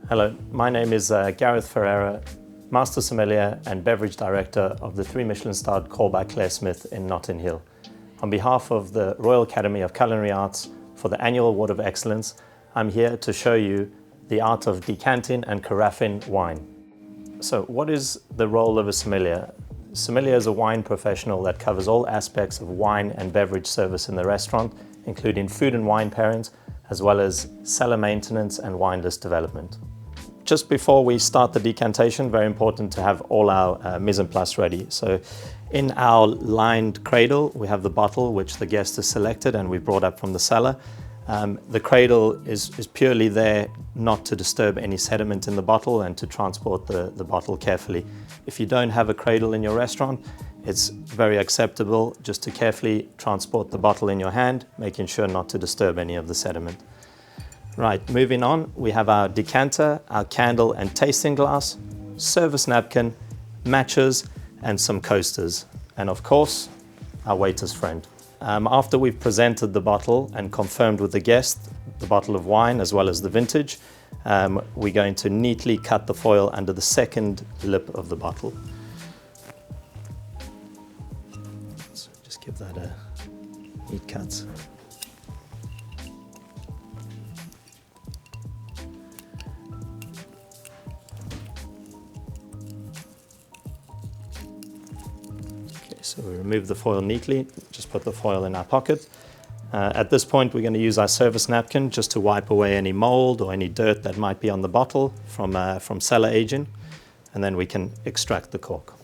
Hello, my name is Gareth Ferreira, Master Sommelier and Beverage Director of the 3 Michelin Star Core by Clare Smyth in Notting Hill. On behalf of the Royal Academy of Culinary Arts for the annual Award of Excellence, I'm here to show you the art of decanting and carafing wine. So what is the role of a sommelier? Sommelier is a wine professional that covers all aspects of wine and beverage service in the restaurant, including food and wine pairings, as well as cellar maintenance and wine list development. Just before we start the decantation, very important to have all our mise en place ready. So in our lined cradle, we have the bottle which the guest has selected and we brought up from the cellar. The cradle is purely there not to disturb any sediment in the bottle and to transport the bottle carefully. If you don't have a cradle in your restaurant, it's very acceptable just to carefully transport the bottle in your hand, making sure not to disturb any of the sediment. Right, moving on, we have our decanter, our candle and tasting glass, service napkin, matches and some coasters. And of course, our waiter's friend. After we've presented the bottle and confirmed with the guest the bottle of wine as well as the vintage, we're going to neatly cut the foil under the second lip of the bottle. So just give that a neat cut. So we remove the foil neatly, just put the foil in our pocket. At this point, we're going to use our service napkin just to wipe away any mold or any dirt that might be on the bottle from cellar aging, and then we can extract the cork.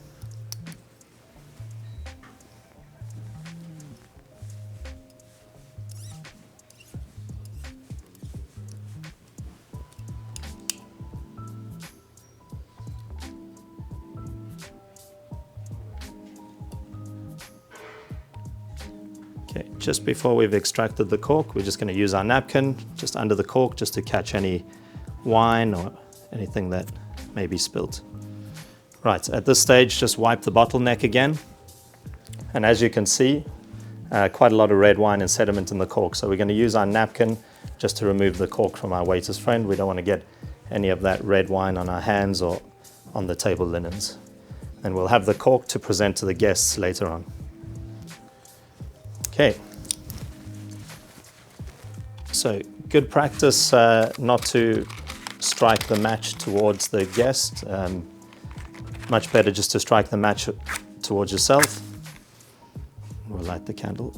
Okay, just before we've extracted the cork, we're just going to use our napkin just under the cork just to catch any wine or anything that may be spilt. Right, at this stage, just wipe the bottleneck again. And as you can see, quite a lot of red wine and sediment in the cork. So we're going to use our napkin just to remove the cork from our waiter's friend. We don't want to get any of that red wine on our hands or on the table linens. And we'll have the cork to present to the guests later on. Okay, so good practice not to strike the match towards the guest. Much better just to strike the match towards yourself. We'll light the candle.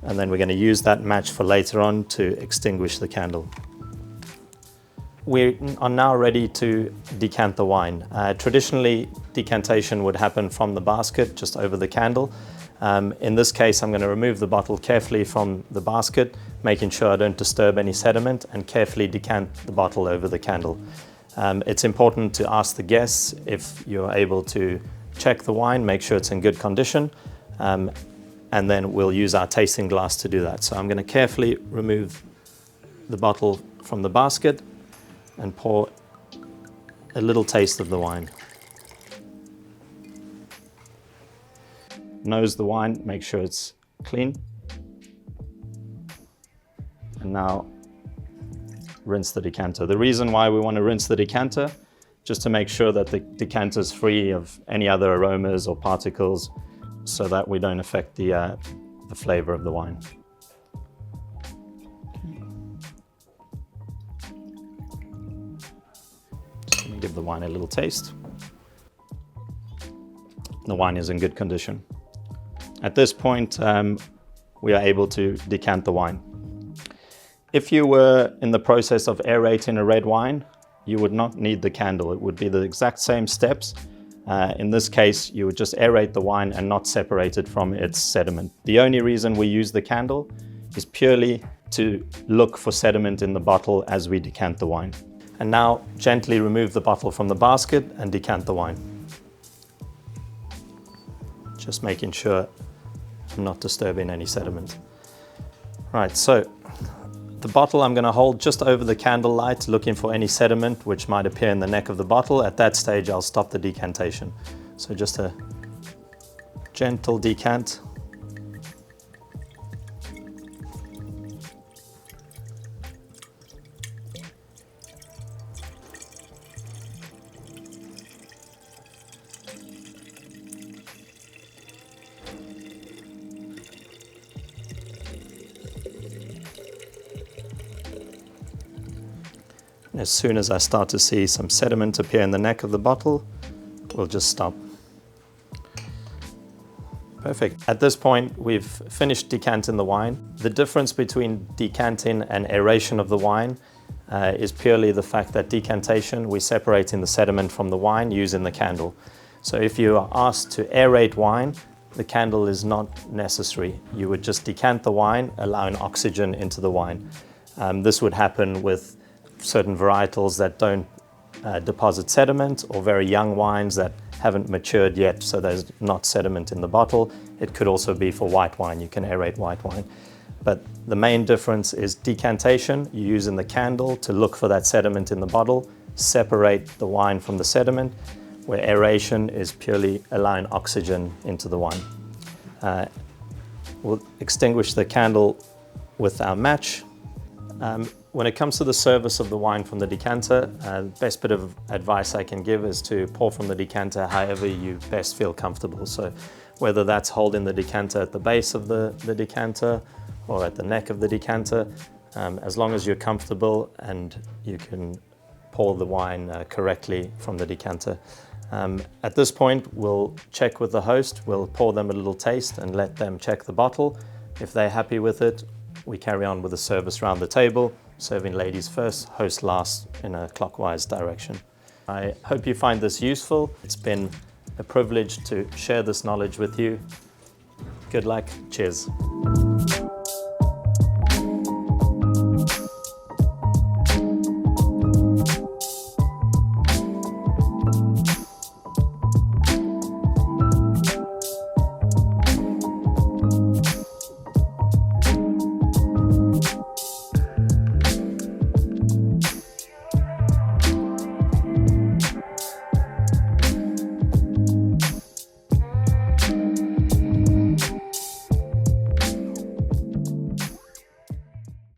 And then we're going to use that match for later on to extinguish the candle. We are now ready to decant the wine. Traditionally, decantation would happen from the basket just over the candle. In this case, I'm going to remove the bottle carefully from the basket, making sure I don't disturb any sediment, and carefully decant the bottle over the candle. It's important to ask the guests if you're able to check the wine, make sure it's in good condition, and then we'll use our tasting glass to do that. So I'm going to carefully remove the bottle from the basket and pour a little taste of the wine. Nose the wine, make sure it's clean. And now rinse the decanter. The reason why we want to rinse the decanter, just to make sure that the decanter is free of any other aromas or particles so that we don't affect the flavor of the wine. Just going to give the wine a little taste. The wine is in good condition. At this point, we are able to decant the wine. If you were in the process of aerating a red wine, you would not need the candle. It would be the exact same steps. In this case, you would just aerate the wine and not separate it from its sediment. The only reason we use the candle is purely to look for sediment in the bottle as we decant the wine. And now gently remove the bottle from the basket and decant the wine. Just making sure I'm not disturbing any sediment. Right, so the bottle I'm going to hold just over the candle light, looking for any sediment which might appear in the neck of the bottle. At that stage, I'll stop the decantation. So just a gentle decant. As soon as I start to see some sediment appear in the neck of the bottle, we'll just stop. Perfect. At this point, we've finished decanting the wine. The difference between decanting and aeration of the wine is purely the fact that decantation, we're separating the sediment from the wine using the candle. So if you are asked to aerate wine, the candle is not necessary. You would just decant the wine, allowing oxygen into the wine. This would happen with certain varietals that don't deposit sediment, or very young wines that haven't matured yet, so there's not sediment in the bottle. It could also be for white wine. You can aerate white wine. But the main difference is decantation. You're using the candle to look for that sediment in the bottle, separate the wine from the sediment, where aeration is purely allowing oxygen into the wine. We'll extinguish the candle with our match. When it comes to the service of the wine from the decanter, the best bit of advice I can give is to pour from the decanter however you best feel comfortable. So whether that's holding the decanter at the base of the decanter or at the neck of the decanter, as long as you're comfortable and you can pour the wine correctly from the decanter. At this point, we'll check with the host. We'll pour them a little taste and let them check the bottle. If they're happy with it, we carry on with the service around the table, serving ladies first, host last, in a clockwise direction. I hope you find this useful. It's been a privilege to share this knowledge with you. Good luck. Cheers.